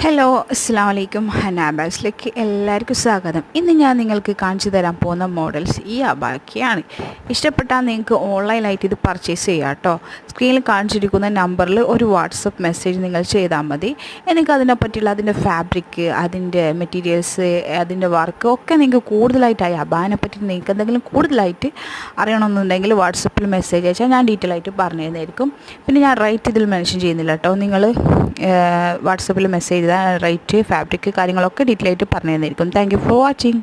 Hello അസ്സാം വലൈക്കും ഹനാബാസിലേക്ക് എല്ലാവർക്കും സ്വാഗതം. ഇന്ന് ഞാൻ നിങ്ങൾക്ക് കാണിച്ചു തരാൻ പോകുന്ന മോഡൽസ് ഈ അബാക്കയാണ്. ഇഷ്ടപ്പെട്ടാൽ നിങ്ങൾക്ക് ഓൺലൈനായിട്ട് ഇത് പർച്ചേസ് ചെയ്യാം കേട്ടോ. സ്ക്രീനിൽ കാണിച്ചിരിക്കുന്ന നമ്പറിൽ ഒരു വാട്സപ്പ് മെസ്സേജ് നിങ്ങൾ ചെയ്താൽ മതി. എനിക്ക് അതിനെ പറ്റിയുള്ള അതിൻ്റെ ഫാബ്രിക്, അതിൻ്റെ മെറ്റീരിയൽസ്, അതിൻ്റെ വർക്ക് ഒക്കെ നിങ്ങൾക്ക് കൂടുതലായിട്ടായി അബാനെ പറ്റി നിങ്ങൾക്ക് എന്തെങ്കിലും കൂടുതലായിട്ട് അറിയണമെന്നുണ്ടെങ്കിൽ വാട്സപ്പിൽ മെസ്സേജ് അയച്ചാൽ ഞാൻ ഡീറ്റെയിൽ ആയിട്ട് പറഞ്ഞു തരുന്നതായിരിക്കും. പിന്നെ ഞാൻ റേറ്റ് ഇതിൽ മെൻഷൻ ചെയ്യുന്നില്ല കേട്ടോ. നിങ്ങൾ വാട്സപ്പിൽ മെസ്സേജ് ചെയ്താൽ റേറ്റ്, ഫാബ്രിക് കാര്യങ്ങളൊക്കെ ഡീറ്റെയിൽ ആയിട്ട് പറഞ്ഞു തന്നിരിക്കും. Thank you for watching.